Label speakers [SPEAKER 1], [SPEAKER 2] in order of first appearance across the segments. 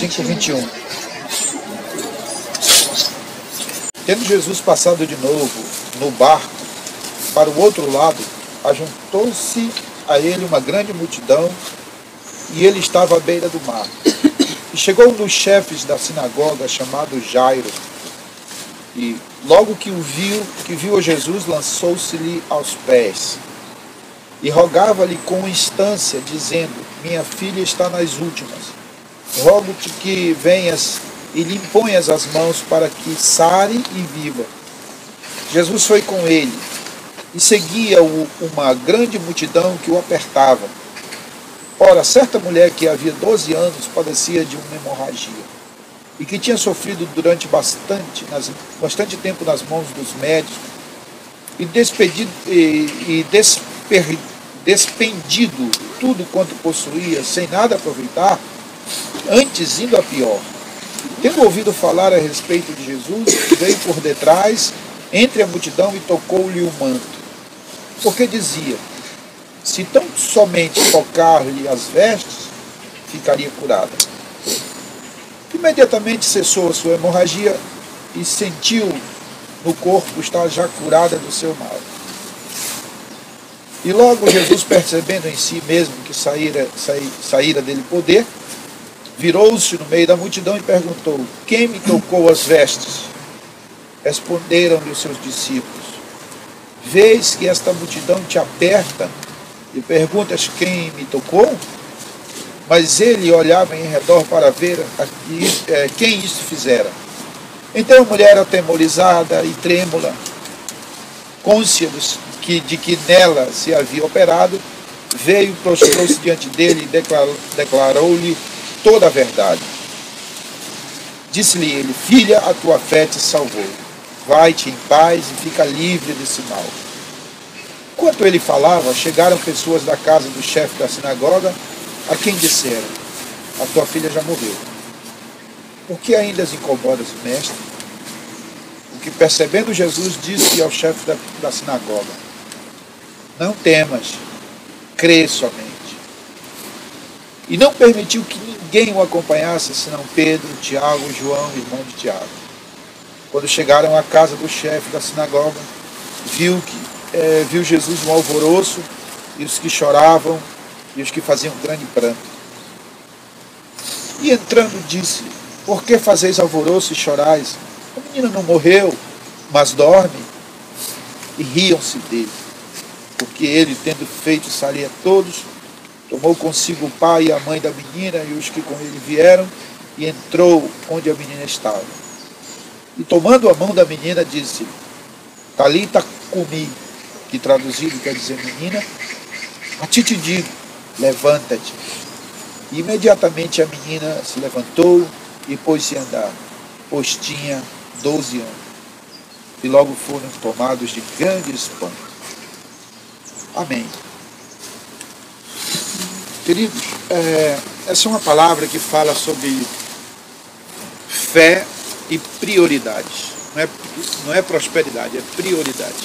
[SPEAKER 1] 5:21. Tendo Jesus passado de novo no barco para o outro lado, ajuntou-se a ele uma grande multidão, e ele estava à beira do mar. E chegou um dos chefes da sinagoga, chamado Jairo, e logo que viu a Jesus, lançou-se-lhe aos pés e rogava-lhe com instância, dizendo: minha filha está nas últimas. Rogo-te que venhas e lhe imponhas as mãos para que sare e viva. Jesus foi com ele, e seguia-o uma grande multidão que o apertava. Ora, certa mulher que havia 12 anos padecia de uma hemorragia, e que tinha sofrido durante bastante tempo nas mãos dos médicos, e despendido tudo quanto possuía, sem nada aproveitar, antes indo a pior. Tendo ouvido falar a respeito de Jesus, veio por detrás, entre a multidão, e tocou-lhe o manto, porque dizia: se tão somente tocar-lhe as vestes, ficaria curada. Imediatamente cessou a sua hemorragia e sentiu no corpo estar já curada do seu mal. E logo Jesus, percebendo em si mesmo que saíra dele poder, virou-se no meio da multidão e perguntou: quem me tocou as vestes? Responderam-lhe os seus discípulos: vês que esta multidão te aperta e perguntas quem me tocou? Mas ele olhava em redor para ver quem isso fizera. Então a mulher, atemorizada e trêmula, cônscia de que nela se havia operado, veio, prostrou-se diante dele e declarou-lhe toda a verdade. Disse-lhe ele: filha, a tua fé te salvou. Vai-te em paz e fica livre desse mal. Enquanto ele falava, chegaram pessoas da casa do chefe da sinagoga, a quem disseram: a tua filha já morreu. Por que ainda as incomodas, mestre? O que, percebendo Jesus, disse ao chefe da sinagoga: não temas, crê somente. E não permitiu que ninguém o acompanhasse, senão Pedro, Tiago e João, irmão de Tiago. Quando chegaram à casa do chefe da sinagoga, viu Jesus um alvoroço, e os que choravam, e os que faziam grande pranto. E entrando disse: por que fazeis alvoroço e chorais? A menina não morreu, mas dorme. E riam-se dele, porque ele, tendo feito salir a todos, tomou consigo o pai e a mãe da menina e os que com ele vieram, e entrou onde a menina estava. E tomando a mão da menina, disse: Talita cumi, que traduzido quer dizer: menina, a ti te digo, levanta-te. E imediatamente a menina se levantou e pôs-se a andar, pois tinha 12 anos. E logo foram tomados de grande espanto. Amém. Queridos, essa é uma palavra que fala sobre fé e prioridades. Não é prosperidade, é prioridade.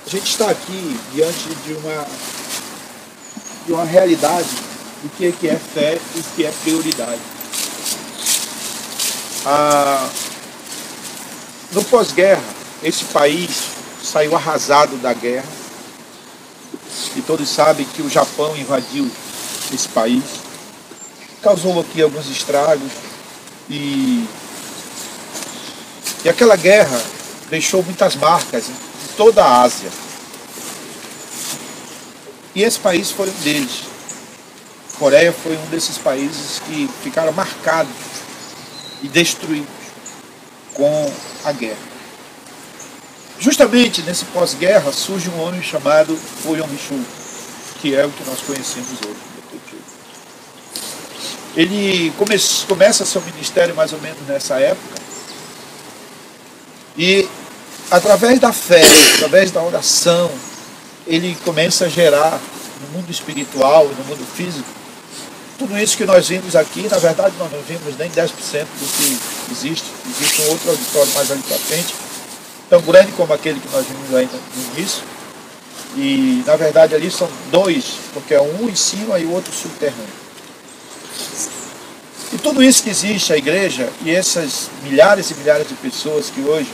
[SPEAKER 1] A gente está aqui diante de uma realidade do que é fé e o que é prioridade. No pós-guerra, esse país saiu arrasado da guerra, e todos sabem que o Japão invadiu esse país, causou aqui alguns estragos, e aquela guerra deixou muitas marcas em toda a Ásia. E esse país foi um deles. A Coreia foi um desses países que ficaram marcados e destruídos com a guerra. Justamente nesse pós-guerra surge um homem chamado Fu Yong-chul, que é o que nós conhecemos hoje. Ele começa seu ministério mais ou menos nessa época, e através da fé, através da oração, ele começa a gerar no mundo espiritual e no mundo físico tudo isso que nós vimos aqui. Na verdade, nós não vimos nem 10% do que existe. Existe um outro auditório mais ali para frente, tão grande como aquele que nós vimos ainda no início. E, na verdade, ali são dois, porque é um em cima e o outro subterrâneo. E tudo isso que existe, a igreja, e essas milhares e milhares de pessoas que hoje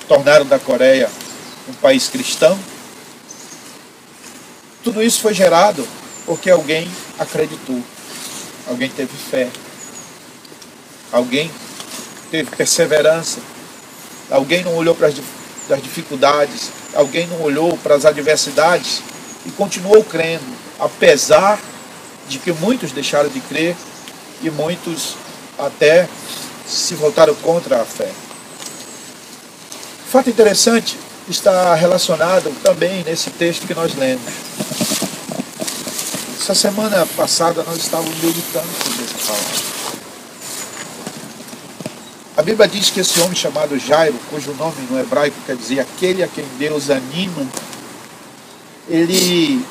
[SPEAKER 1] tornaram da Coreia um país cristão, tudo isso foi gerado porque alguém acreditou, alguém teve fé, alguém teve perseverança, alguém não olhou para as dificuldades, alguém não olhou para as adversidades e continuou crendo, apesar de que muitos deixaram de crer e muitos até se voltaram contra a fé. Fato interessante está relacionado também nesse texto que nós lemos. Essa semana passada nós estávamos meditando sobre essa palavra. A Bíblia diz que esse homem chamado Jairo, cujo nome no hebraico quer dizer aquele a quem Deus anima, ele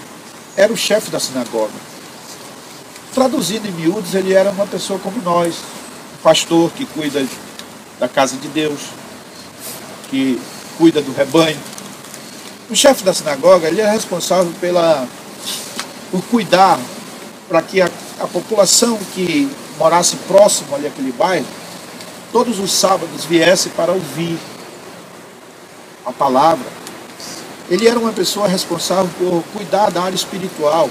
[SPEAKER 1] era o chefe da sinagoga. Traduzindo em miúdos, ele era uma pessoa como nós, um pastor que cuida da casa de Deus, que cuida do rebanho. O chefe da sinagoga, ele era responsável por cuidar para que a população que morasse próximo ali àquele bairro, todos os sábados viesse para ouvir a palavra. Ele era uma pessoa responsável por cuidar da área espiritual,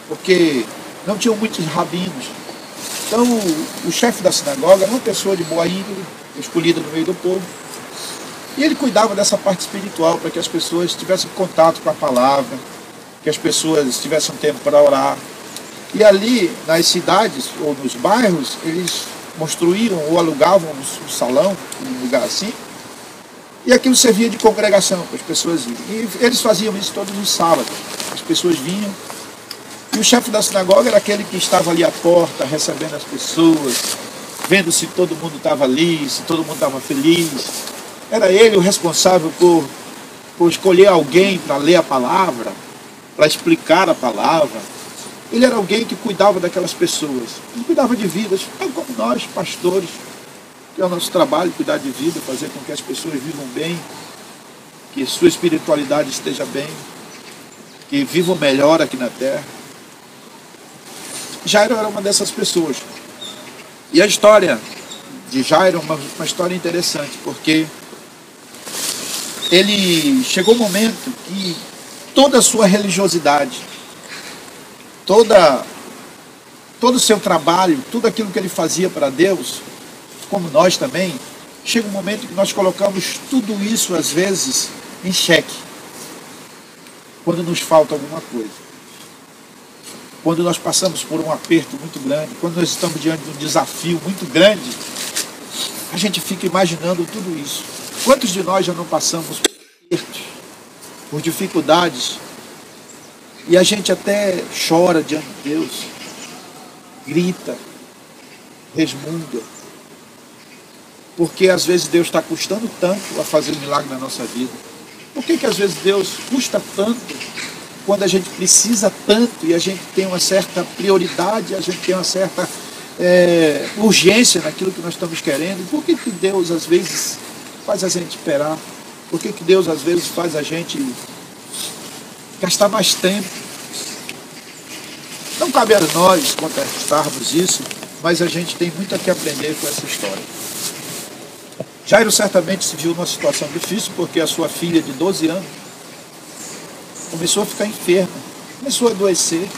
[SPEAKER 1] porque não tinham muitos rabinos. Então o chefe da sinagoga era uma pessoa de boa índole, escolhida no meio do povo, e ele cuidava dessa parte espiritual para que as pessoas tivessem contato com a palavra, que as pessoas tivessem tempo para orar. E ali nas cidades ou nos bairros eles construíam ou alugavam um salão, um lugar assim, e aquilo servia de congregação para as pessoas irem. E eles faziam isso todos os sábados. As pessoas vinham, e o chefe da sinagoga era aquele que estava ali à porta, recebendo as pessoas, vendo se todo mundo estava ali, se todo mundo estava feliz. Era ele o responsável por escolher alguém para ler a palavra, para explicar a palavra. Ele era alguém que cuidava daquelas pessoas, ele cuidava de vidas, como nós, pastores, que é o nosso trabalho, cuidar de vida, fazer com que as pessoas vivam bem, que sua espiritualidade esteja bem, que vivam melhor aqui na terra. Jairo era uma dessas pessoas. E a história de Jairo é uma história interessante, porque ele chegou um momento que toda a sua religiosidade, todo o seu trabalho, tudo aquilo que ele fazia para Deus, como nós também, chega um momento que nós colocamos tudo isso, às vezes, em xeque, quando nos falta alguma coisa. Quando nós passamos por um aperto muito grande, quando nós estamos diante de um desafio muito grande, a gente fica imaginando tudo isso. Quantos de nós já não passamos por apertos, por dificuldades, e a gente até chora diante de Deus, grita, resmunga, porque às vezes Deus está custando tanto a fazer um milagre na nossa vida. Por que às vezes Deus custa tanto quando a gente precisa tanto e a gente tem uma certa prioridade, a gente tem uma certa urgência naquilo que nós estamos querendo? Por que Deus às vezes faz a gente esperar? Por que Deus às vezes faz a gente gastar mais tempo? Não cabe a nós contestarmos isso, mas a gente tem muito a que aprender com essa história. Jairo certamente se viu numa situação difícil, porque a sua filha de 12 anos começou a ficar enferma, começou a adoecer.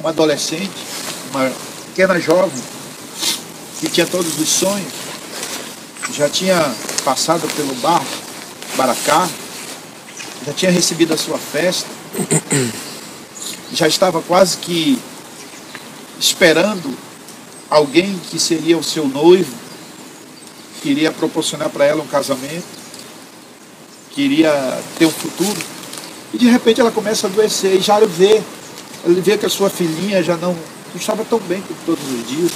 [SPEAKER 1] Uma adolescente, uma pequena jovem, que tinha todos os sonhos, já tinha passado pelo Baracá, já tinha recebido a sua festa, já estava quase que esperando alguém que seria o seu noivo, que iria proporcionar para ela um casamento, que iria ter um futuro. E de repente ela começa a adoecer, e Jairo ele vê que a sua filhinha já não estava tão bem como todos os dias.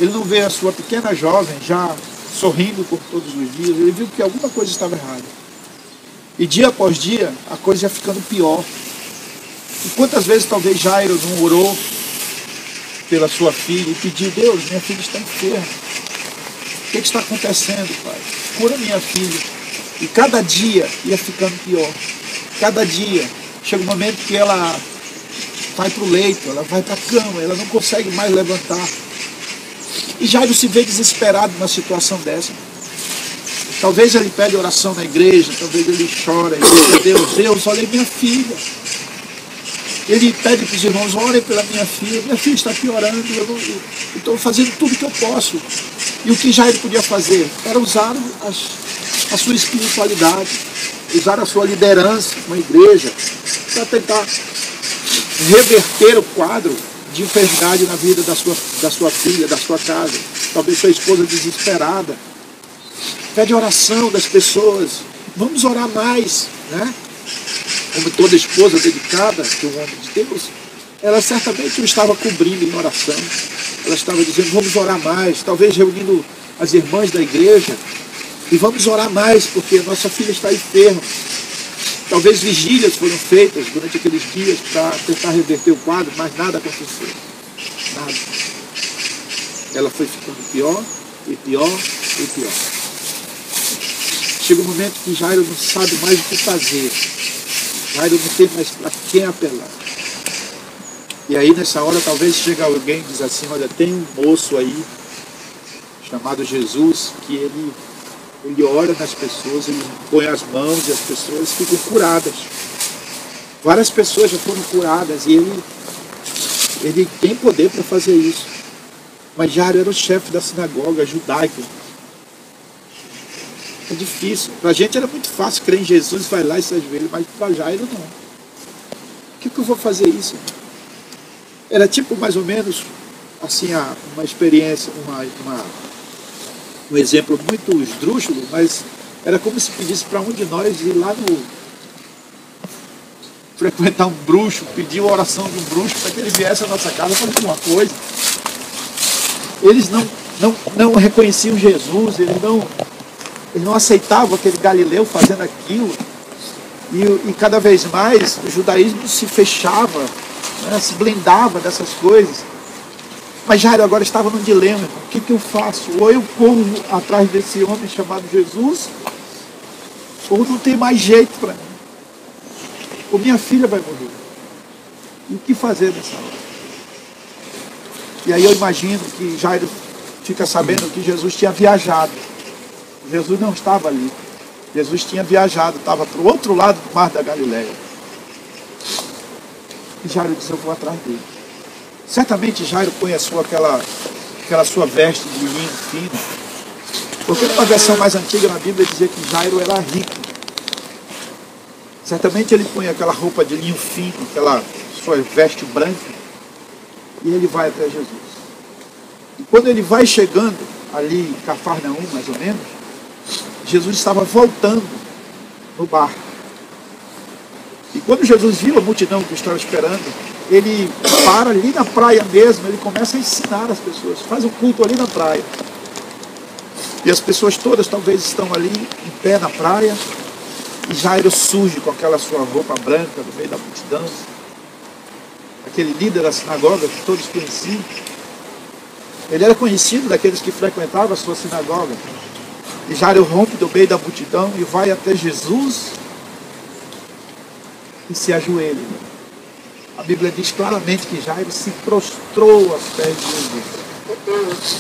[SPEAKER 1] Ele não vê a sua pequena jovem já sorrindo por todos os dias. Ele viu que alguma coisa estava errada. E dia após dia, a coisa ia ficando pior. E quantas vezes talvez Jairo não orou pela sua filha e pediu: Deus, minha filha está enferma. O que está acontecendo, Pai? Cura minha filha. E cada dia ia ficando pior. Cada dia chega um momento que ela vai para o leito, ela vai para a cama, ela não consegue mais levantar. E Jairo se vê desesperado numa situação dessa. Talvez ele pede oração na igreja, talvez ele chora e diz: Deus, olha minha filha. Ele pede para os irmãos: orem pela minha filha está piorando, eu estou fazendo tudo que eu posso. E o que Jairo podia fazer era usar a sua espiritualidade, usar a sua liderança com a igreja, para tentar reverter o quadro de enfermidade na vida da sua filha, da sua casa. Talvez sua esposa desesperada. Pede oração das pessoas. Vamos orar mais, né? Como toda esposa dedicada, que é um homem de Deus, ela certamente o estava cobrindo em oração. Ela estava dizendo: vamos orar mais, talvez reunindo as irmãs da igreja, e vamos orar mais, porque nossa filha está enferma. Talvez vigílias foram feitas durante aqueles dias para tentar reverter o quadro, mas nada aconteceu. Nada. Ela foi ficando pior, e pior, e pior. Chega um momento que Jairo não sabe mais o que fazer. Jairo não tem mais para quem apelar. E aí nessa hora talvez chega alguém e diz assim: olha, tem um moço aí chamado Jesus, que ele ora nas pessoas, ele põe as mãos e as pessoas ficam curadas. Várias pessoas já foram curadas e ele tem poder para fazer isso. Mas Jairo era o chefe da sinagoga judaica. É difícil. Para a gente era muito fácil crer em Jesus, vai lá e se ajoelha, mas para Jairo não. O que eu vou fazer isso? Era tipo mais ou menos assim uma experiência, um exemplo muito esdrúxulo, mas era como se pedisse para um de nós ir lá frequentar um bruxo, pedir a oração de um bruxo para que ele viesse à nossa casa fazer alguma coisa. Eles não reconheciam Jesus, eles não aceitavam aquele Galileu fazendo aquilo. E cada vez mais o judaísmo se fechava, né, se blindava dessas coisas. Mas Jairo agora estava num dilema: o que eu faço? Ou eu corro atrás desse homem chamado Jesus, ou não tem mais jeito para mim. Ou minha filha vai morrer. E o que fazer nessa hora? E aí eu imagino que Jairo fica sabendo que Jesus tinha viajado. Jesus não estava ali. Jesus tinha viajado, estava para o outro lado do mar da Galileia. E Jairo disse: eu vou atrás dele. Certamente Jairo põe aquela sua veste de linho fino. Porque numa versão mais antiga na Bíblia dizia que Jairo era rico. Certamente ele põe aquela roupa de linho fino, aquela sua veste branca, e ele vai até Jesus. E quando ele vai chegando ali em Cafarnaum, mais ou menos, Jesus estava voltando no barco. E quando Jesus viu a multidão que estava esperando, ele para ali na praia mesmo, ele começa a ensinar as pessoas, faz um culto ali na praia. E as pessoas todas talvez estão ali em pé na praia, e Jairo surge com aquela sua roupa branca no meio da multidão, aquele líder da sinagoga que todos conheciam. Ele era conhecido daqueles que frequentavam a sua sinagoga. E Jairo rompe do meio da multidão e vai até Jesus e se ajoelha. A Bíblia diz claramente que Jairo se prostrou aos pés de Jesus.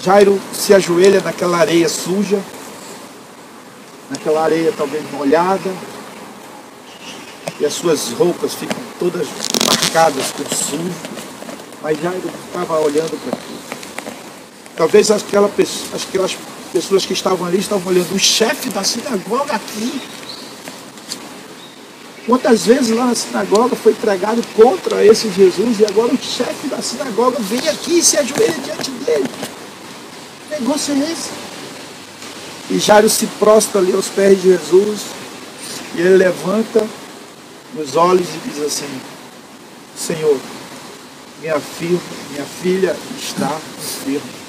[SPEAKER 1] Jairo se ajoelha naquela areia suja, naquela areia talvez molhada, e as suas roupas ficam todas marcadas com sujo, mas Jairo estava olhando para aquilo. Talvez aquelas pessoas que estavam ali estavam olhando: o chefe da sinagoga aqui. Quantas vezes lá na sinagoga foi pregado contra esse Jesus, e agora o chefe da sinagoga vem aqui e se ajoelha diante dele. Que negócio é esse? E Jairo se prostra ali aos pés de Jesus, e ele levanta os olhos e diz assim: Senhor, minha filha está enferma.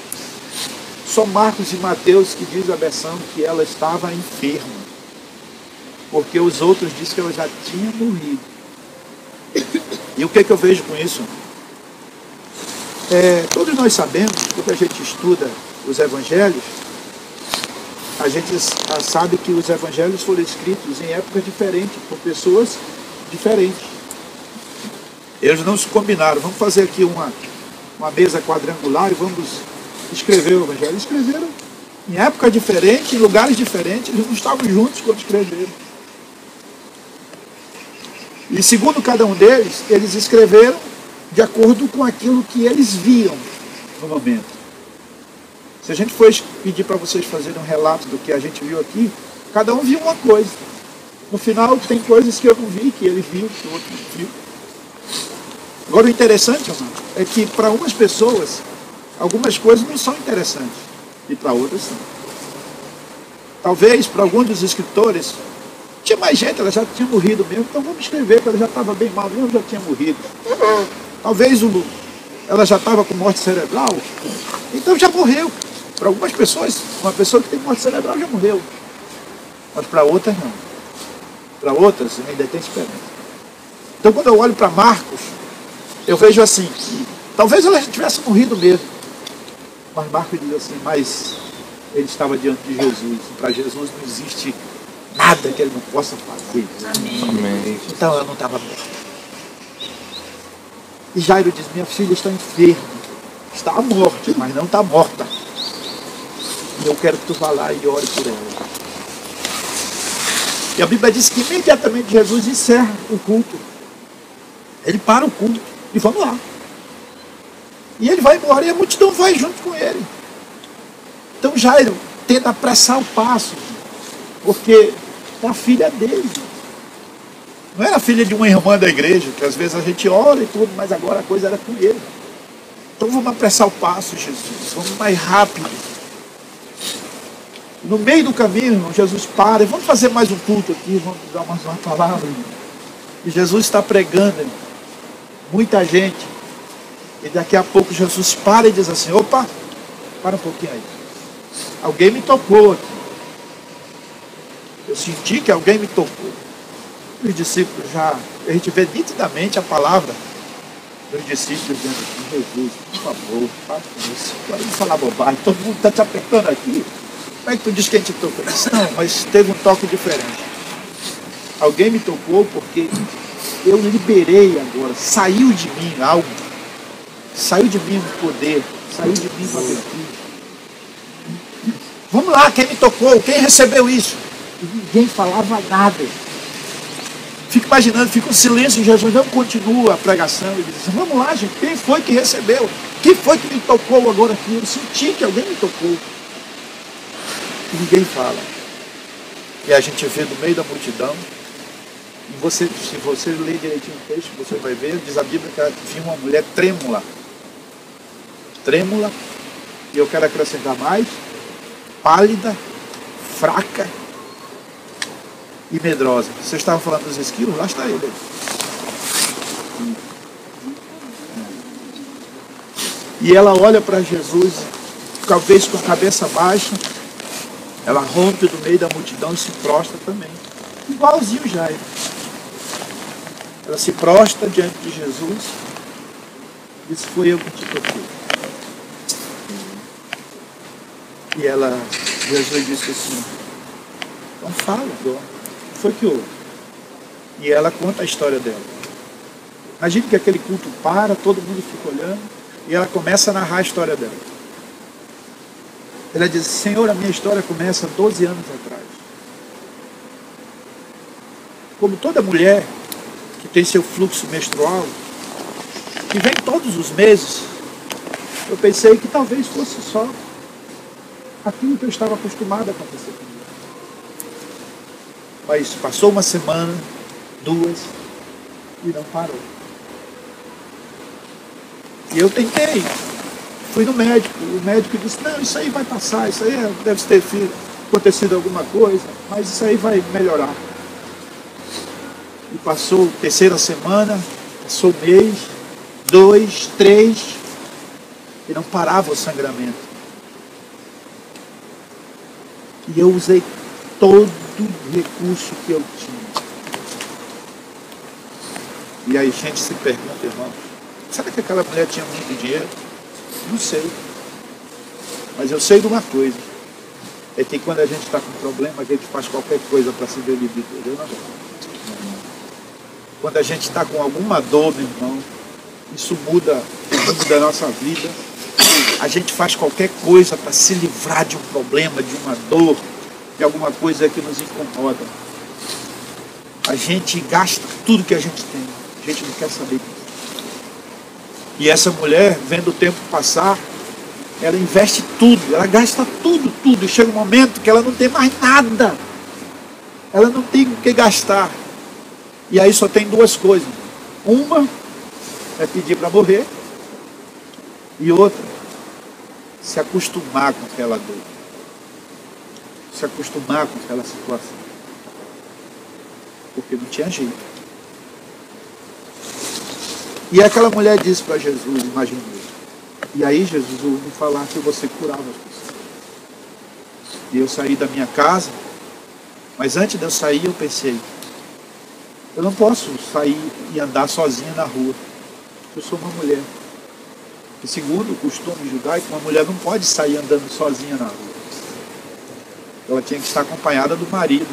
[SPEAKER 1] Só Marcos e Mateus que diz a versão que ela estava enferma, porque os outros dizem que ela já tinha morrido. E o que eu vejo com isso? Todos nós sabemos, quando a gente estuda os evangelhos, a gente sabe que os evangelhos foram escritos em épocas diferentes, por pessoas diferentes. Eles não se combinaram: vamos fazer aqui uma mesa quadrangular e vamos escreveu o Evangelho. Eles escreveram em época diferente, em lugares diferentes, eles não estavam juntos quando escreveram. E segundo cada um deles, eles escreveram de acordo com aquilo que eles viam no momento. Se a gente for pedir para vocês fazerem um relato do que a gente viu aqui, cada um viu uma coisa. No final, tem coisas que eu não vi, que ele viu, que o outro não viu. Agora, o interessante, irmão, é que para algumas pessoas, algumas coisas não são interessantes, e para outras são. Talvez, para alguns dos escritores, tinha mais gente, ela já tinha morrido mesmo, então vamos escrever que ela já estava bem mal mesmo, já tinha morrido. Talvez ela já estava com morte cerebral, então já morreu. Para algumas pessoas, uma pessoa que tem morte cerebral já morreu. Mas para outras não. Para outras ainda tem esperança. Então quando eu olho para Marcos, eu vejo assim, que talvez ela já tivesse morrido mesmo. Mas Marcos diz assim, mas ele estava diante de Jesus. Para Jesus não existe nada que ele não possa fazer.
[SPEAKER 2] Amém.
[SPEAKER 1] Então ela não estava morta. E Jairo diz, minha filha está enferma. Está à morte, mas não está morta. E eu quero que tu vá lá e ore por ela. E a Bíblia diz que imediatamente Jesus encerra o culto. Ele para o culto e vamos lá. E ele vai embora e a multidão vai junto com ele. Então Jairo tenta apressar o passo, porque é a filha dele. Não era filha de uma irmã da igreja, que às vezes a gente ora e tudo, mas agora a coisa era com ele. Então vamos apressar o passo, Jesus. Vamos mais rápido. No meio do caminho, irmão, Jesus para e vamos fazer mais um culto aqui, vamos dar mais uma palavra. E Jesus está pregando, irmão. Muita gente. E daqui a pouco Jesus para e diz assim, opa, para um pouquinho aí. Alguém me tocou aqui. Eu senti que alguém me tocou. Os discípulos já, a gente vê nitidamente a palavra dos discípulos dizendo assim, Jesus, por favor, faça isso. Agora não falar bobagem, todo mundo está te apertando aqui. Como é que tu diz que a gente tocou? Eu disse, não, mas teve um toque diferente. Alguém me tocou porque eu liberei agora, saiu de mim algo. Saiu de mim um poder, saiu de mim uma virtude. Vamos lá, quem me tocou? Quem recebeu isso? E ninguém falava nada. Fico imaginando, fica um silêncio, Jesus não continua a pregação. Ele diz, vamos lá, gente, quem foi que recebeu? Quem foi que me tocou agora aqui? Eu senti que alguém me tocou. E ninguém fala. E a gente vê no meio da multidão, e você, se você ler direitinho o texto, você vai ver, diz a Bíblia que vinha uma mulher trêmula. Trêmula, e eu quero acrescentar mais, pálida, fraca e medrosa. Vocês estavam falando dos esquilos? Lá está ele. E ela olha para Jesus, talvez com a cabeça baixa, ela rompe no meio da multidão e se prostra também. Igualzinho Jairo. Ela se prostra diante de Jesus e diz, foi eu que te toquei. E ela, Jesus disse assim, então fala, dona. Foi que houve. E ela conta a história dela. Imagine que aquele culto para, todo mundo fica olhando, e ela começa a narrar a história dela. Ela diz, Senhor, a minha história começa 12 anos atrás. Como toda mulher que tem seu fluxo menstrual, que vem todos os meses, eu pensei que talvez fosse só aquilo que eu estava acostumado a acontecer comigo. Mas passou uma semana, 2, e não parou. E eu tentei. Fui no médico, e o médico disse, não, isso aí vai passar, isso aí deve ter acontecido alguma coisa, mas isso aí vai melhorar. E passou a terceira semana, passou o mês, 2, 3, e não parava o sangramento. E eu usei todo o recurso que eu tinha. E aí a gente se pergunta, irmão, será que aquela mulher tinha muito dinheiro? Não sei. Mas eu sei de uma coisa. É que quando a gente está com problema, a gente faz qualquer coisa para se ver livre de Deus. Quando a gente está com alguma dor, meu irmão, isso muda o rumo da nossa vida a gente faz qualquer coisa para se livrar de um problema, de uma dor, de alguma coisa que nos incomoda. A gente gasta tudo que a gente tem. A gente não quer saber disso. E essa mulher, vendo o tempo passar, ela investe tudo, ela gasta tudo. E chega um momento que ela não tem mais nada. Ela não tem o que gastar. E aí só tem duas coisas. Uma é pedir para morrer. E outra, se acostumar com aquela dor. Se acostumar com aquela situação. Porque não tinha jeito. E aquela mulher disse para Jesus, imaginou. E aí Jesus ouviu falar que você curava as pessoas. E eu saí da minha casa, mas antes de eu sair eu pensei, eu não posso sair e andar sozinha na rua. Eu sou uma mulher. E segundo o costume judaico, uma mulher não pode sair andando sozinha na rua. Ela tinha que estar acompanhada do marido.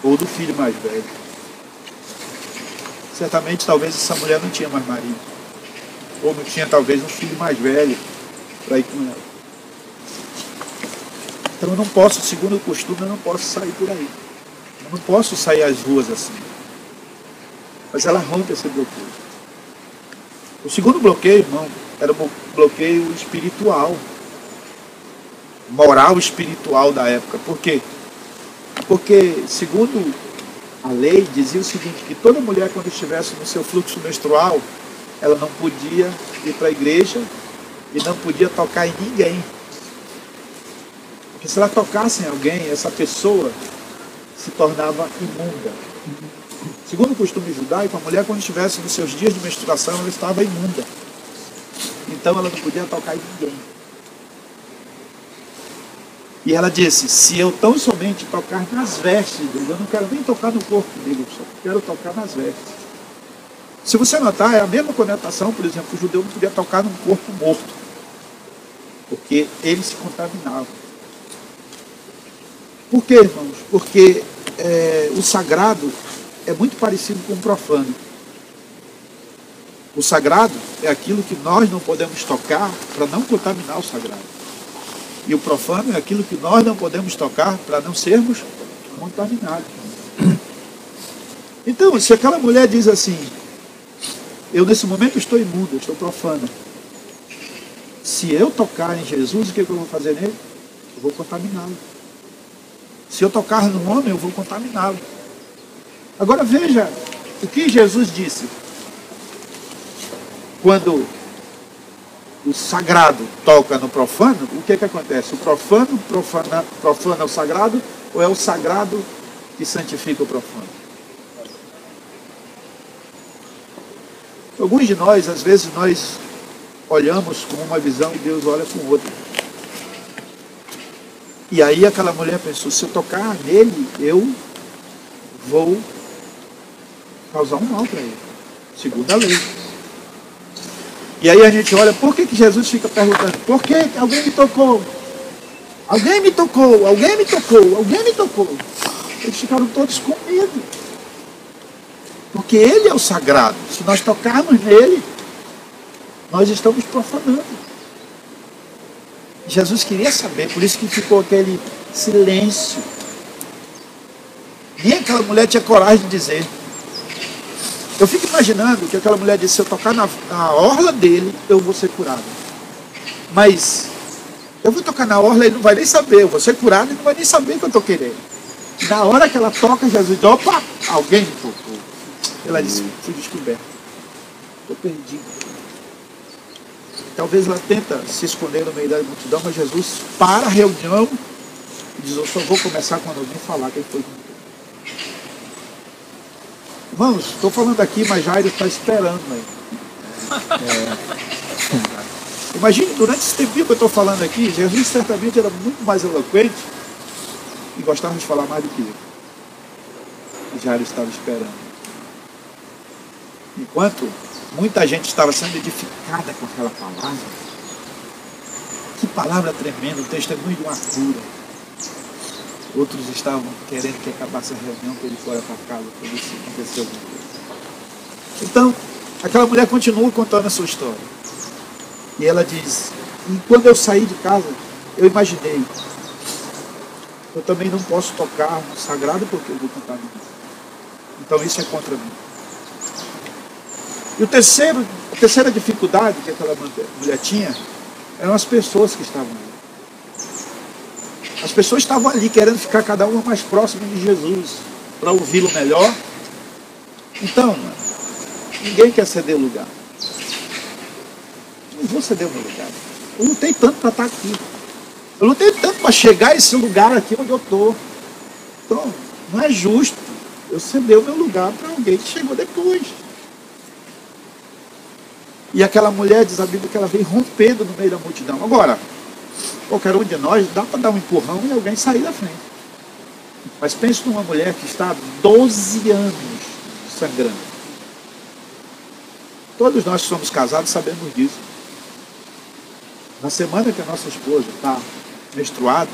[SPEAKER 1] Ou do filho mais velho. Certamente, talvez essa mulher não tinha mais marido. Ou não tinha, talvez, um filho mais velho para ir com ela. Então eu não posso, segundo o costume, eu não posso sair por aí. Eu não posso sair às ruas assim. Mas ela rompe esse bloqueio. O segundo bloqueio, irmão, era o bloqueio espiritual. Moral espiritual da época. Por quê? Porque, segundo a lei, dizia o seguinte, que toda mulher, quando estivesse no seu fluxo menstrual, ela não podia ir para a igreja e não podia tocar em ninguém. Porque se ela tocasse em alguém, essa pessoa se tornava imunda. Segundo o costume judaico, a mulher, quando estivesse nos seus dias de menstruação, ela estava imunda. Então ela não podia tocar em ninguém. E ela disse, se eu tão somente tocar nas vestes dele, eu não quero nem tocar no corpo dele, eu só quero tocar nas vestes. Se você notar, é a mesma conotação, por exemplo, o judeu não podia tocar num corpo morto, porque ele se contaminava. Por quê, irmãos? Porque o sagrado é muito parecido com o profano. O sagrado é aquilo que nós não podemos tocar para não contaminar o sagrado. E o profano é aquilo que nós não podemos tocar para não sermos contaminados. Então, se aquela mulher diz assim, eu nesse momento estou imunda, estou profana. Se eu tocar em Jesus, o que eu vou fazer nele? Eu vou contaminá-lo. Se eu tocar no homem, eu vou contaminá-lo. Agora veja o que Jesus disse. Quando o sagrado toca no profano, o que acontece? O profano profana o sagrado, ou é o sagrado que santifica o profano? Alguns de nós, às vezes, nós olhamos com uma visão e Deus olha com outra. E aí aquela mulher pensou, se eu tocar nele, eu vou causar um mal para ele, segundo a lei. E aí a gente olha, por que Jesus fica perguntando? Por que alguém me tocou? Alguém me tocou, alguém me tocou, alguém me tocou. Eles ficaram todos com medo. Porque ele é o sagrado. Se nós tocarmos nele, nós estamos profanando. Jesus queria saber, por isso que ficou aquele silêncio. Nem aquela mulher tinha coragem de dizer. Eu fico imaginando que aquela mulher disse, se eu tocar na orla dele, eu vou ser curado. Mas eu vou tocar na orla, ele não vai nem saber, eu vou ser curado, ele não vai nem saber que eu toquei nele. Na hora que ela toca, Jesus diz, opa, alguém me tocou. Ela disse, fui descoberta. Estou perdido. Talvez ela tenta se esconder no meio da multidão, mas Jesus para a reunião e diz, eu só vou começar quando alguém falar quem foi que me tocou. Irmãos, estou falando aqui, mas Jairo está esperando aí. Imagine, durante esse tempinho que eu estou falando aqui, Jesus certamente era muito mais eloquente e gostava de falar mais do que eu. E Jairo estava esperando. Enquanto muita gente estava sendo edificada com aquela palavra, que palavra tremenda, o testemunho de uma cura. Outros estavam querendo que acabasse a reunião, que ele fora para casa, para ver se aconteceu alguma coisa. Então, aquela mulher continua contando a sua história. E ela diz, e quando eu saí de casa, eu imaginei, eu também não posso tocar no sagrado porque eu vou contaminar. Então isso é contra mim. E a terceira dificuldade que aquela mulher tinha eram as pessoas que estavam ali. As pessoas estavam ali querendo ficar cada uma mais próxima de Jesus, para ouvi-lo melhor. Então, ninguém quer ceder o lugar. Não vou ceder o meu lugar. Eu lutei tanto para estar aqui. Eu lutei tanto para chegar a esse lugar aqui onde eu estou. Então, não é justo eu ceder o meu lugar para alguém que chegou depois. E aquela mulher, diz a Bíblia, que ela veio rompendo no meio da multidão. Agora, qualquer um de nós dá para dar um empurrão e alguém sair da frente. Mas pense numa mulher que está há 12 anos sangrando. Todos nós que somos casados sabemos disso. Na semana que a nossa esposa está menstruada,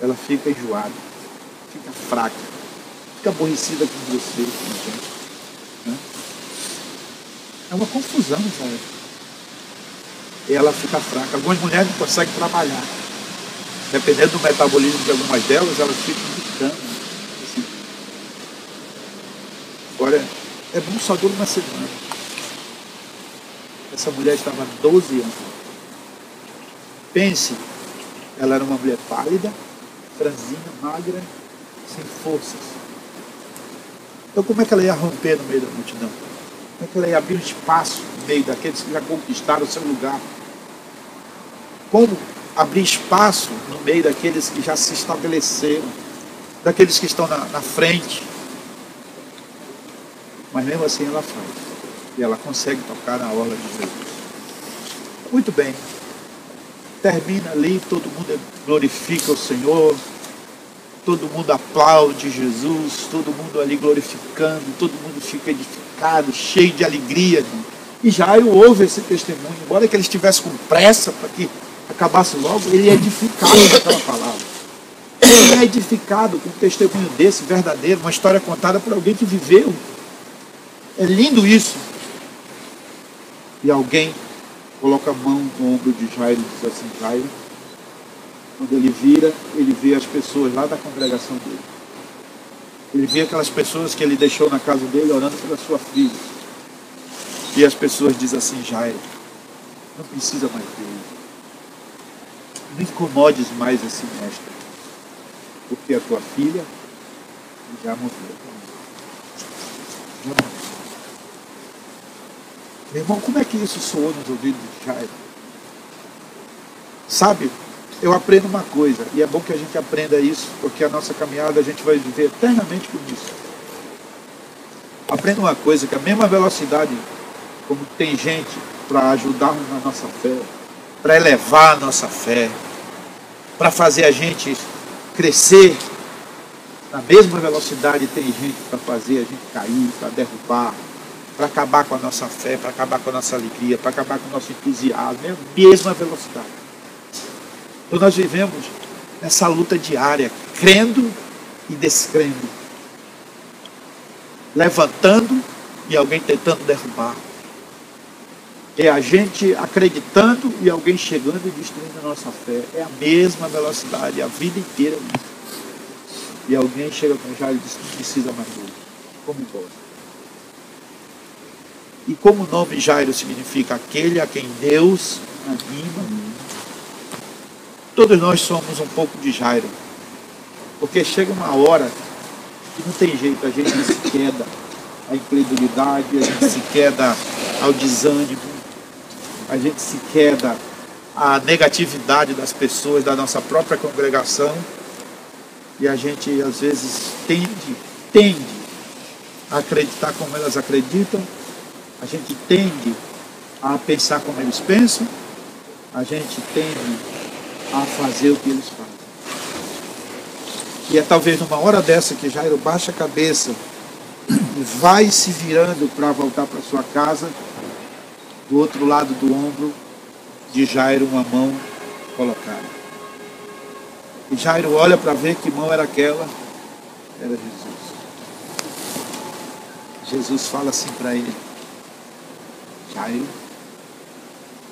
[SPEAKER 1] ela fica enjoada, fica fraca, fica aborrecida com você, com a gente. Né? É uma confusão essa época. E ela fica fraca. Algumas mulheres não conseguem trabalhar. Dependendo do metabolismo de algumas delas, elas ficam gritando. Assim. Agora, é bom só dura uma semana. Essa mulher estava há 12 anos. Pense, ela era uma mulher pálida, franzina, magra, sem forças. Então como é que ela ia romper no meio da multidão? Como é que ela ia abrir um espaço no meio daqueles que já conquistaram o seu lugar? Como abrir espaço no meio daqueles que já se estabeleceram, daqueles que estão na frente? Mas mesmo assim ela faz. E ela consegue tocar na orla de Jesus. Muito bem. Termina ali, todo mundo glorifica o Senhor, todo mundo aplaude Jesus, todo mundo ali glorificando, todo mundo fica edificado, cheio de alegria. Irmão. E Jairo ouve esse testemunho, embora que ele estivesse com pressa para que acabasse logo, ele é edificado com aquela palavra. Ele é edificado com um testemunho desse, verdadeiro, uma história contada por alguém que viveu. É lindo isso. E alguém coloca a mão no ombro de Jairo e diz assim, Jairo, quando ele vira, ele vê as pessoas lá da congregação dele. Ele vê aquelas pessoas que ele deixou na casa dele orando pela sua filha. E as pessoas dizem assim, Jairo, não precisa mais dele. Não incomodes mais esse mestre, porque a tua filha já morreu. Já morreu. Meu irmão, como é que isso soou nos ouvidos de Jairo? Sabe, eu aprendo uma coisa, e é bom que a gente aprenda isso, porque a nossa caminhada a gente vai viver eternamente com isso. Aprenda uma coisa, que a mesma velocidade, como tem gente para ajudar na nossa fé, para elevar a nossa fé, para fazer a gente crescer, na mesma velocidade tem gente para fazer a gente cair, para derrubar, para acabar com a nossa fé, para acabar com a nossa alegria, para acabar com o nosso entusiasmo, é a mesma velocidade. Então nós vivemos nessa luta diária, crendo e descrendo, levantando e alguém tentando derrubar. É a gente acreditando e alguém chegando e destruindo a nossa fé. É a mesma velocidade, a vida inteira. E alguém chega com Jairo e diz que não precisa mais dele. Como embora. E como o nome Jairo significa aquele a quem Deus anima, todos nós somos um pouco de Jairo. Porque chega uma hora que não tem jeito, a gente se queda à incredulidade, a gente se queda ao desânimo, a gente se queda à negatividade das pessoas, da nossa própria congregação, e a gente às vezes tende a acreditar como elas acreditam, a gente tende a pensar como eles pensam, a gente tende a fazer o que eles fazem. E é talvez numa hora dessa que Jairo baixa a cabeça e vai se virando para voltar para sua casa, do outro lado do ombro de Jairo uma mão colocada. E Jairo olha para ver que mão era aquela, era Jesus. Jesus fala assim para ele, Jairo,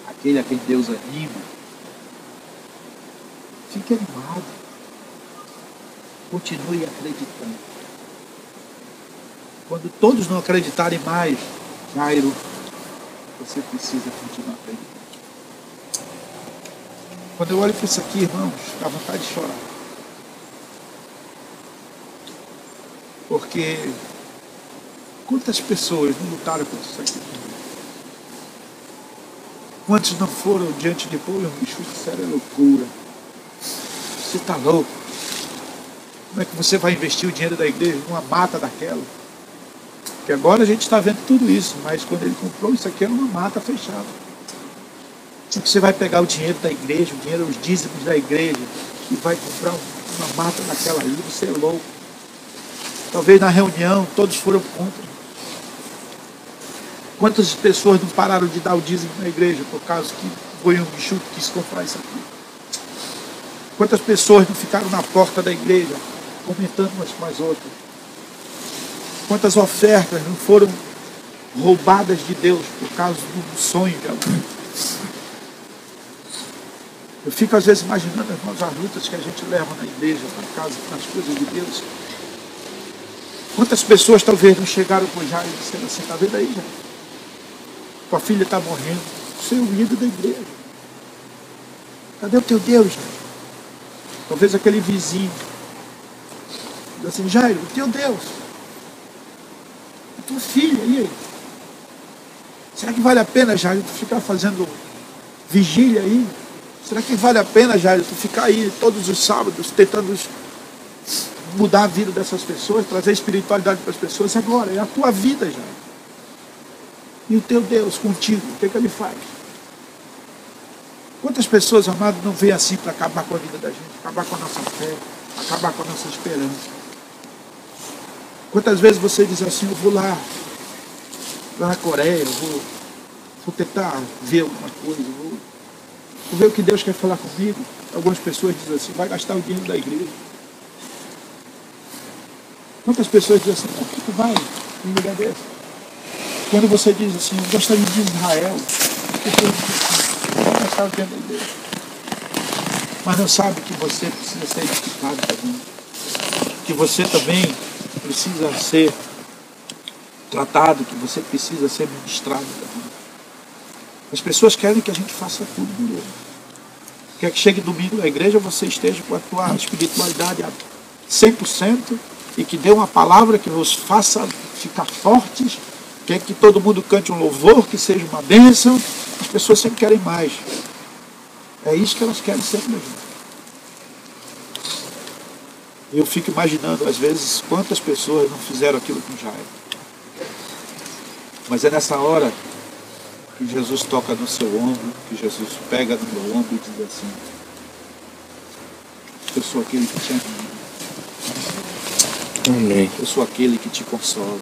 [SPEAKER 1] a aquele a quem Deus anima. Fique animado. Continue acreditando. Quando todos não acreditarem mais, Jairo, você precisa continuar acreditando. Quando eu olho para isso aqui, irmãos, dá vontade de chorar. Porque quantas pessoas não lutaram por isso aqui? Quantos não foram diante de pô, bicho, isso era loucura. Você está louco? Como é que você vai investir o dinheiro da igreja numa mata daquela? Porque agora a gente está vendo tudo isso, mas quando ele comprou isso aqui era uma mata fechada. Como que você vai pegar o dinheiro da igreja, o dinheiro, os dízimos da igreja, e vai comprar uma mata daquela ali? Você é louco. Talvez na reunião todos foram contra. Quantas pessoas não pararam de dar o dízimo na igreja por causa que foi um bicho que quis comprar isso aqui? Quantas pessoas não ficaram na porta da igreja comentando umas com as outras? Quantas ofertas não foram roubadas de Deus por causa do sonho de alguém? Eu fico às vezes imaginando, irmãos, as lutas que a gente leva na igreja, para casa, nas coisas de Deus. Quantas pessoas talvez não chegaram com Jairo e disseram assim, está vendo aí, Jairo? Tua filha está morrendo, você é o líder da igreja. Cadê o teu Deus, Jairo? Talvez aquele vizinho diz assim, Jairo, o teu Deus, a tua filha, e aí? Será que vale a pena, Jairo, tu ficar fazendo vigília aí? Será que vale a pena, Jairo, tu ficar aí todos os sábados tentando mudar a vida dessas pessoas, trazer espiritualidade para as pessoas? Agora, é a tua vida, Jairo. E o teu Deus contigo, o que ele faz? Quantas pessoas, amados, não veem assim para acabar com a vida da gente, acabar com a nossa fé, acabar com a nossa esperança? Quantas vezes você diz assim, eu vou lá na Coreia, vou tentar ver alguma coisa, vou ver o que Deus quer falar comigo? Algumas pessoas dizem assim, vai gastar o dinheiro da igreja. Quantas pessoas dizem assim, por que tu vai em um lugar desse? Quando você diz assim, eu gostaria de ir em Israel, as pessoas dizem assim, vai gastar o dinheiro da igreja. Mas não sabe que você precisa ser edificado também. Que você também precisa ser tratado, que você precisa ser ministrado também. As pessoas querem que a gente faça tudo por ele. Quer que chegue domingo na igreja, você esteja com a tua espiritualidade a 100% e que dê uma palavra que vos faça ficar fortes. Quer que todo mundo cante um louvor, que seja uma bênção. As pessoas sempre querem mais. É isso que elas querem sempre na vida. Eu fico imaginando, às vezes, quantas pessoas não fizeram aquilo com Jairo. Mas é nessa hora que Jesus toca no seu ombro, que Jesus pega no meu ombro e diz assim, eu sou aquele que te anima.
[SPEAKER 2] Amém.
[SPEAKER 1] Eu sou aquele que te consola.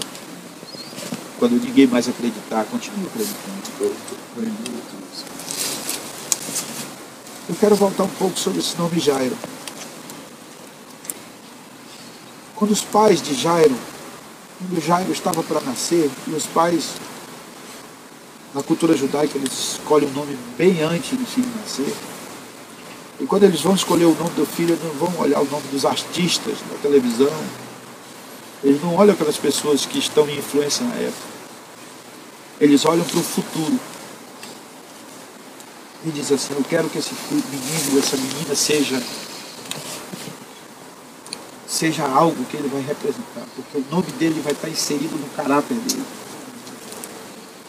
[SPEAKER 1] Quando ninguém mais acreditar, continue acreditando. Eu quero voltar um pouco sobre esse nome Jairo. Quando os pais de Jairo, quando Jairo estava para nascer, e os pais, na cultura judaica, eles escolhem o nome bem antes do filho nascer. E quando eles vão escolher o nome do filho, eles não vão olhar o nome dos artistas da televisão. Eles não olham aquelas pessoas que estão em influência na época. Eles olham para o futuro. E dizem assim, eu quero que esse menino, essa menina seja algo que ele vai representar. Porque o nome dele vai estar inserido no caráter dele.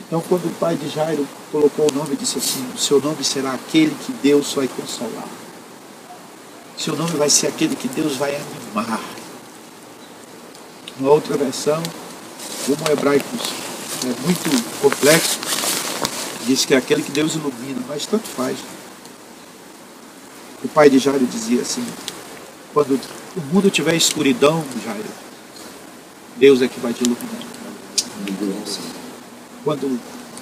[SPEAKER 1] Então quando o pai de Jairo colocou o nome, disse assim, o seu nome será aquele que Deus vai consolar. O seu nome vai ser aquele que Deus vai animar. Uma outra versão, como o hebraico é muito complexo, diz que é aquele que Deus ilumina, mas tanto faz. O pai de Jairo dizia assim, quando o mundo tiver escuridão, Jairo, Deus é que vai te iluminar. Quando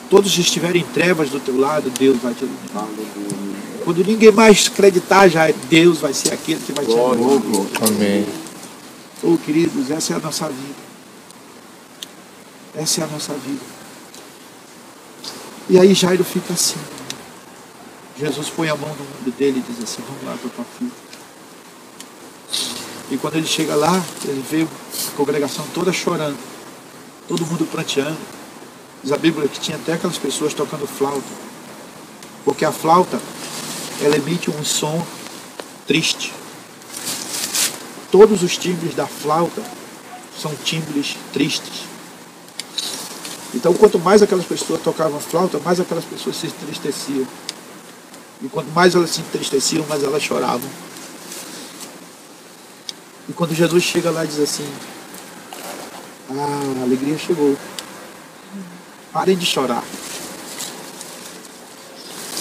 [SPEAKER 1] todos estiverem em trevas do teu lado, Deus vai te iluminar. Quando ninguém mais acreditar, Jairo, Deus vai ser aquele que vai te iluminar.
[SPEAKER 2] Amém.
[SPEAKER 1] Oh, queridos, essa é a nossa vida. Essa é a nossa vida. E aí Jairo fica assim. Jesus põe a mão no ombro dele e diz assim: vamos lá para tua filha. E quando ele chega lá, ele vê a congregação toda chorando, todo mundo pranteando. Diz a Bíblia que tinha até aquelas pessoas tocando flauta, porque a flauta, ela emite um som triste. Todos os timbres da flauta são timbres tristes. Então, quanto mais aquelas pessoas tocavam flauta, mais aquelas pessoas se entristeciam. E quanto mais elas se entristeciam, mais elas choravam. E quando Jesus chega lá e diz assim: a alegria chegou. Parem de chorar.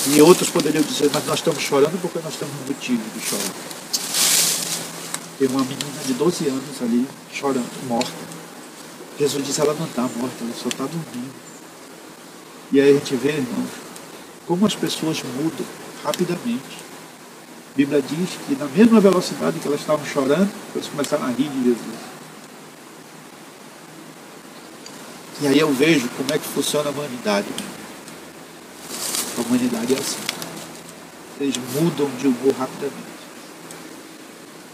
[SPEAKER 1] E outros poderiam dizer: mas nós estamos chorando porque nós temos motivo de chorar. Tem uma menina de 12 anos ali chorando, morta. Jesus disse: ela não está morta, ela só está dormindo. E aí a gente vê, irmãos, como as pessoas mudam rapidamente. A Bíblia diz que na mesma velocidade que elas estavam chorando, eles começaram a rir de Jesus. E aí eu vejo como é que funciona a humanidade. A humanidade é assim. Eles mudam de humor rapidamente.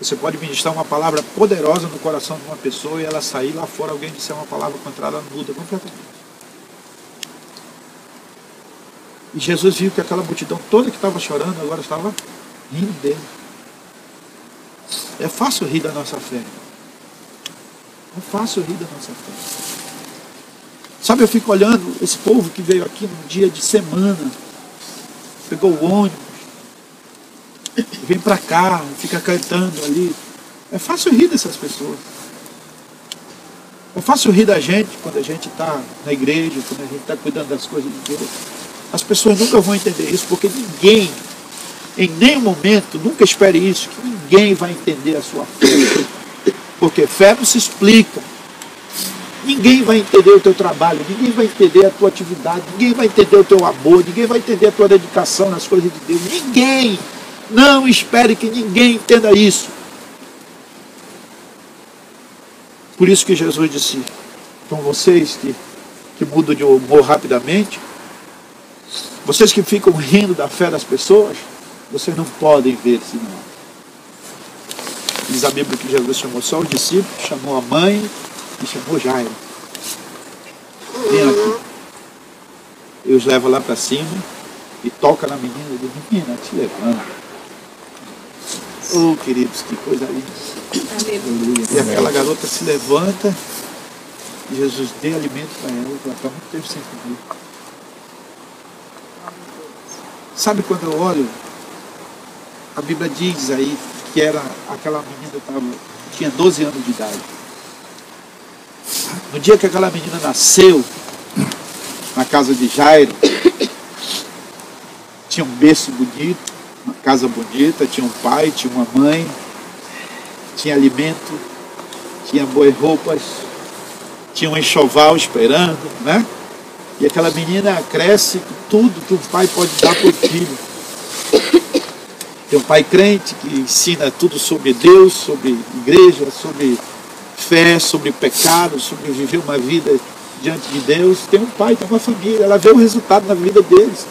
[SPEAKER 1] Você pode ministrar uma palavra poderosa no coração de uma pessoa e ela sair lá fora, alguém disser uma palavra contrária, ela muda completamente. E Jesus viu que aquela multidão toda que estava chorando agora estava rindo dele. É fácil rir da nossa fé. É fácil rir da nossa fé. Sabe, eu fico olhando esse povo que veio aqui num dia de semana, pegou o ônibus, vem para cá, fica cantando ali. É fácil rir dessas pessoas. É fácil rir da gente quando a gente está na igreja, quando a gente está cuidando das coisas de Deus. As pessoas nunca vão entender isso, porque ninguém, em nenhum momento, nunca espere isso, que ninguém vai entender a sua fé. Porque fé não se explica. Ninguém vai entender o teu trabalho, ninguém vai entender a tua atividade, ninguém vai entender o teu amor, ninguém vai entender a tua dedicação nas coisas de Deus. Ninguém! Não espere que ninguém entenda isso. Por isso que Jesus disse: então vocês que mudam de humor rapidamente, vocês que ficam rindo da fé das pessoas, vocês não podem ver sinal. Diz a Bíblia que Jesus chamou só os discípulos, chamou a mãe e chamou Jairo. Vem aqui. Eu os levo lá para cima e toca na menina e diz: menina, te levanta. Oh, queridos, que coisa linda. Aleluia. E aquela garota se levanta e Jesus deu alimento para ela, que ela está muito tempo sem comer. Sabe, quando eu olho, a Bíblia diz aí que era aquela menina tinha 12 anos de idade. No dia que aquela menina nasceu, na casa de Jairo, tinha um berço bonito, uma casa bonita, tinha um pai, tinha uma mãe, tinha alimento, tinha boas roupas, tinha um enxoval esperando, né? E aquela menina cresce com tudo que o pai pode dar para o filho. Tem um pai crente que ensina tudo sobre Deus, sobre igreja, sobre fé, sobre pecado, sobre viver uma vida diante de Deus. Tem um pai, tem uma família, ela vê o resultado na vida deles.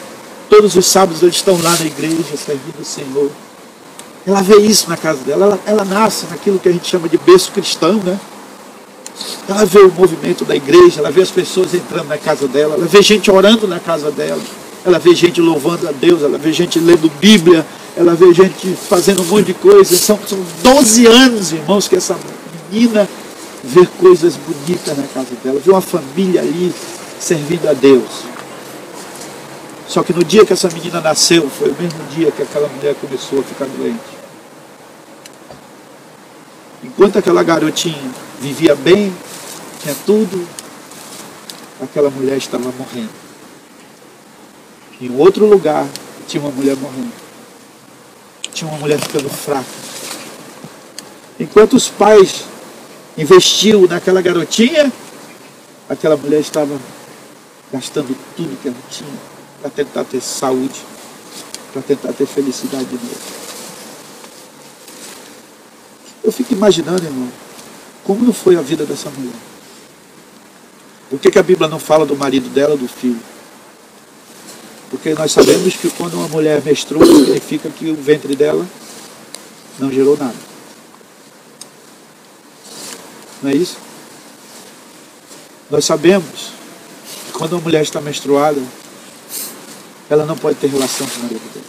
[SPEAKER 1] Todos os sábados eles estão lá na igreja servindo o Senhor. Ela vê isso na casa dela, ela nasce naquilo que a gente chama de berço cristão, né? Ela vê o movimento da igreja, ela vê as pessoas entrando na casa dela, ela vê gente orando na casa dela, ela vê gente louvando a Deus, ela vê gente lendo Bíblia, ela vê gente fazendo um monte de coisas. São 12 anos, irmãos, que essa menina vê coisas bonitas na casa dela, vê uma família ali servindo a Deus. Só que no dia que essa menina nasceu, foi o mesmo dia que aquela mulher começou a ficar doente. Enquanto aquela garotinha vivia bem, tinha tudo, aquela mulher estava morrendo. Em outro lugar, tinha uma mulher morrendo. Tinha uma mulher ficando fraca. Enquanto os pais investiam naquela garotinha, aquela mulher estava gastando tudo que ela tinha para tentar ter saúde, para tentar ter felicidade de novo. Eu fico imaginando, irmão, como não foi a vida dessa mulher. Por que a Bíblia não fala do marido dela, do filho? Porque nós sabemos que quando uma mulher menstrua, significa que o ventre dela não gerou nada. Não é isso? Nós sabemos que quando uma mulher está menstruada, ela não pode ter relação com o marido dela.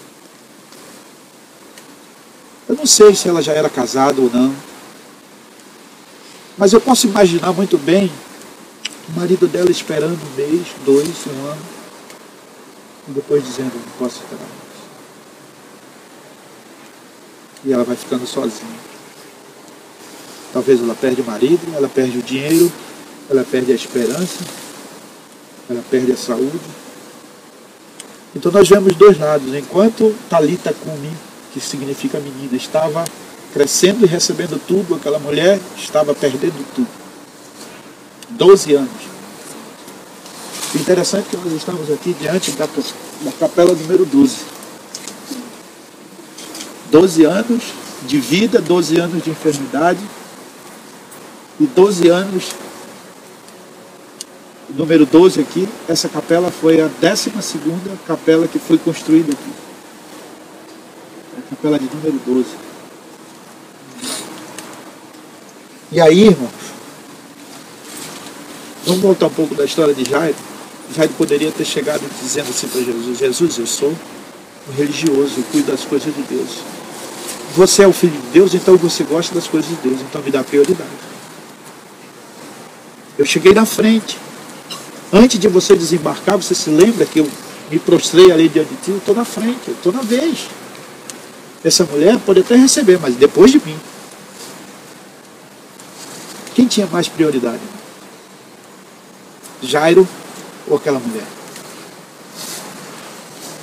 [SPEAKER 1] Eu não sei se ela já era casada ou não, mas eu posso imaginar muito bem o marido dela esperando 1 mês, 2, 1 ano, e depois dizendo, não posso esperar mais. E ela vai ficando sozinha. Talvez ela perde o marido, ela perde o dinheiro, ela perde a esperança, ela perde a saúde. Então nós vemos 2 lados. Enquanto Talita Cumi, que significa menina, estava crescendo e recebendo tudo, aquela mulher estava perdendo tudo. 12 anos. O interessante é que nós estamos aqui diante da capela número 12. 12 anos de vida, 12 anos de enfermidade e 12 anos, número 12 aqui. Essa capela foi a 12ª capela que foi construída aqui. A capela de número 12. E aí, irmãos, vamos voltar um pouco da história de Jairo. Jairo poderia ter chegado dizendo assim para Jesus: Jesus, eu sou um religioso, eu cuido das coisas de Deus. Você é o filho de Deus, então você gosta das coisas de Deus, então me dá prioridade. Eu cheguei na frente. Antes de você desembarcar, você se lembra que eu me prostrei ali diante de ti? Eu estou na frente, eu estou na vez. Essa mulher pode até receber, mas depois de mim. Quem tinha mais prioridade? Jairo ou aquela mulher?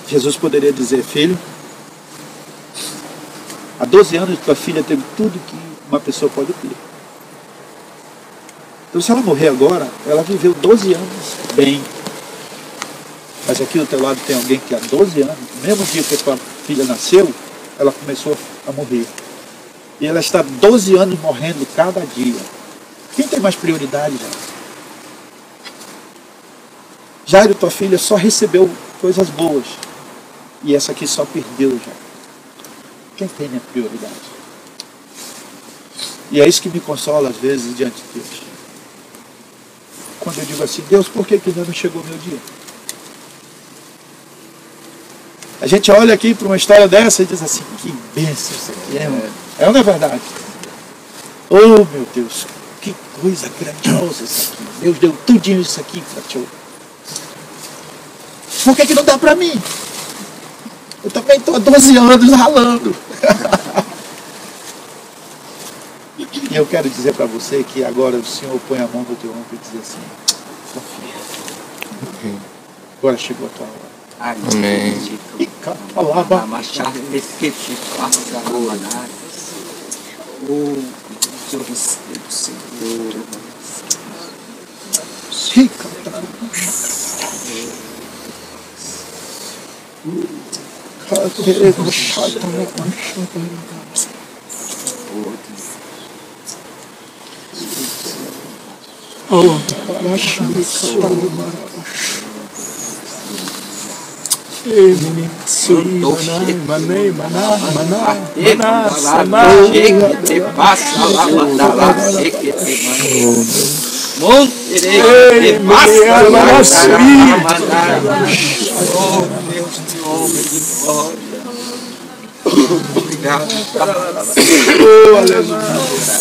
[SPEAKER 1] Jesus poderia dizer: filho, há 12 anos tua filha teve tudo que uma pessoa pode ter. Então se ela morrer agora, ela viveu 12 anos bem. Mas aqui do teu lado tem alguém que há 12 anos, no mesmo dia que a tua filha nasceu, ela começou a morrer. E ela está 12 anos morrendo cada dia. Quem tem mais prioridade, Jairo? Jairo, tua filha só recebeu coisas boas. E essa aqui só perdeu, Jairo. Quem tem minha prioridade? E é isso que me consola às vezes diante de Deus. Quando eu digo assim: Deus, por que ainda não chegou o meu dia? A gente olha aqui para uma história dessa e diz assim: que bênção isso aqui é, mano. É ou não é verdade? Oh, meu Deus, que coisa grandiosa isso aqui. Deus deu tudinho isso aqui para ti. Por que não dá para mim? Eu também estou há 12 anos ralando. E eu quero dizer para você que agora o Senhor põe a mão no teu ombro e diz assim: confia. Agora chegou a tua hora.
[SPEAKER 2] Amém.
[SPEAKER 1] E palavra.
[SPEAKER 2] Eu recebo, Senhor.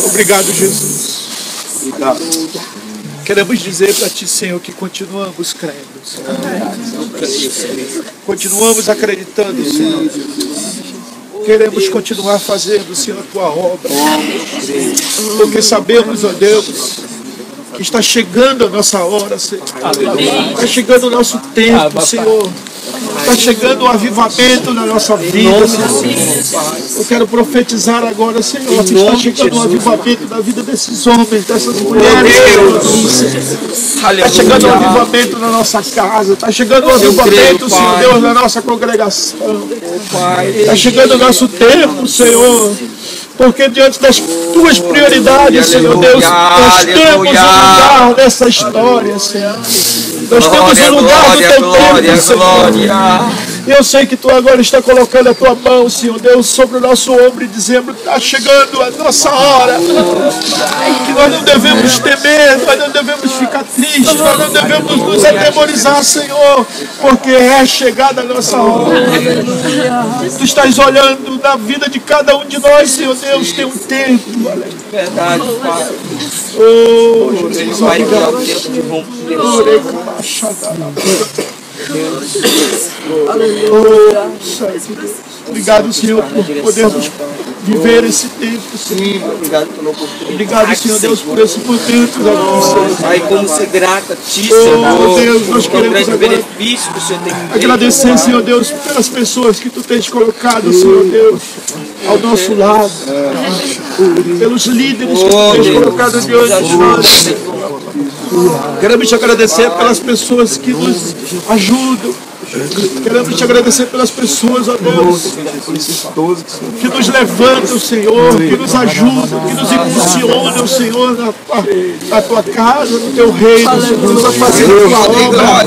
[SPEAKER 1] Obrigado, Jesus. Obrigado. Queremos dizer para ti, Senhor, que continuamos crendo, Senhor. Continuamos acreditando, Senhor. Queremos continuar fazendo, Senhor, a tua obra. Porque sabemos, ó Deus, que está chegando a nossa hora, Senhor. Está chegando o nosso tempo, Senhor. Está chegando o avivamento na nossa vida, Senhor. Eu quero profetizar agora, Senhor, que está chegando o avivamento na vida desses homens, dessas mulheres. Está chegando o avivamento na nossa casa. Está chegando o avivamento, Senhor Deus, na nossa congregação. Está chegando o nosso tempo, Senhor. Porque diante das tuas prioridades, Senhor Deus, nós temos um lugar nessa história, Senhor. Nós temos um lugar no teu tempo, Senhor. E eu sei que tu agora está colocando a tua mão, Senhor Deus, sobre o nosso ombro e dizendo: está chegando a nossa hora. Que nós não devemos temer, nós não devemos ficar tristes, nós não devemos nos atemorizar, Senhor, porque é chegada a nossa hora. Tu estás olhando na vida de cada um de nós, Senhor Deus, tem um tempo.
[SPEAKER 2] Verdade, Pai.
[SPEAKER 1] Oh, Jesus,
[SPEAKER 2] Pai, que é o tempo de romper.
[SPEAKER 1] Obrigado, Senhor, por podermos viver esse tempo, Senhor.
[SPEAKER 2] Obrigado pela oportunidade.
[SPEAKER 1] Obrigado, Senhor Deus, por esse momento da nossa.
[SPEAKER 2] Pai, como ser grata a Ti,
[SPEAKER 1] Oh,
[SPEAKER 2] Senhor.
[SPEAKER 1] Deus, nós
[SPEAKER 2] O
[SPEAKER 1] queremos
[SPEAKER 2] grande
[SPEAKER 1] agora
[SPEAKER 2] benefício que o Senhor tem feito.
[SPEAKER 1] agradecer, Senhor Deus, pelas pessoas que Tu tens colocado, Senhor Deus, ao nosso lado. Pelos líderes que Tu tens colocado diante de nós. Queremos te agradecer pelas pessoas que nos ajudam. Queremos te agradecer pelas pessoas, ó Deus, que nos levantam, Senhor, que nos ajudam, que nos impulsionam, Senhor, na tua casa, no teu reino, Senhor, a fazer a tua obra.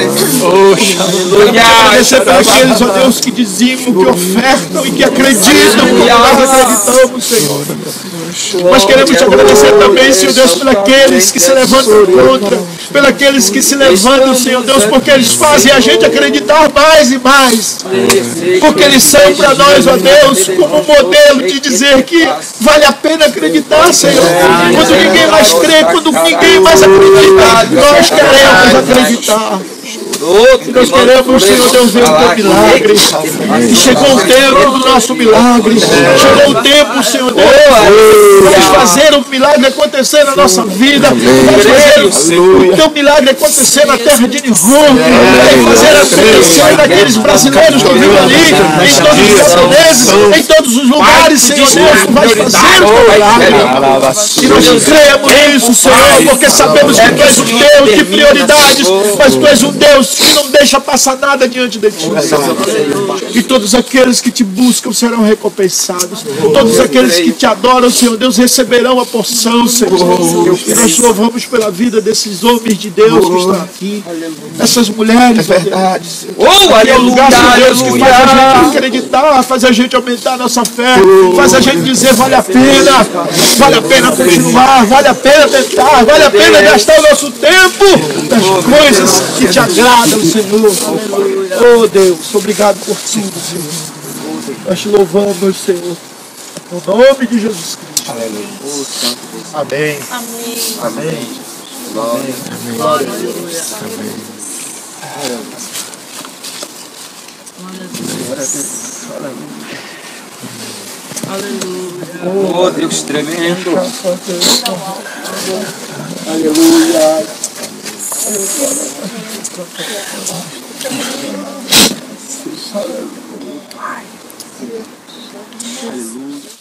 [SPEAKER 1] Queremos te agradecer pelos aqueles, ó Deus, que dizimam, que ofertam e que acreditam, como nós acreditamos, Senhor. Mas queremos te agradecer também, Senhor Deus, pelos aqueles que se levantam contra, pelos aqueles que se levantam, Senhor Deus, porque eles fazem a gente acreditar mais e mais. Porque eles são para nós, ó Deus, como um modelo de dizer que vale a pena acreditar, Senhor. Quando ninguém mais crê, quando ninguém mais acredita, nós queremos acreditar. E nós queremos, Senhor Deus, ver o teu milagre. E chegou o tempo do nosso milagre. Chegou o tempo, Senhor Deus. Vamos fazer o milagre acontecer na nossa vida. Vamos fazer o teu milagre acontecer na terra de Nihon. Vamos fazer acontecer naqueles brasileiros que vivem ali, em todos os japoneses, em todos os lugares, Senhor Deus. Tu vais fazer o teu milagre. E nós cremos nisso, Senhor, porque sabemos que Tu és um Deus de prioridades, mas Tu és um Deus que não deixa passar nada diante de Ti. E todos aqueles que Te buscam serão recompensados. Todos aqueles que Te adoram, Senhor Deus, receberão a porção, Senhor. E nós louvamos pela vida desses homens de Deus que estão aqui. Essas mulheres, verdade. É um lugar, Senhor Deus, que faz a gente acreditar, faz a gente aumentar a nossa fé, faz a gente dizer: vale a pena continuar, vale a pena tentar, vale a pena gastar o nosso tempo nas coisas que Te agradam, Senhor. Oh Deus, obrigado por tudo, Senhor. Nós Te louvamos, Senhor, no nome de Jesus Cristo. Amém.
[SPEAKER 3] Amém.
[SPEAKER 1] Amém.
[SPEAKER 3] Glória a Deus. Aleluia.
[SPEAKER 2] Oh, Deus tremendo.
[SPEAKER 1] Aleluia. Aleluia.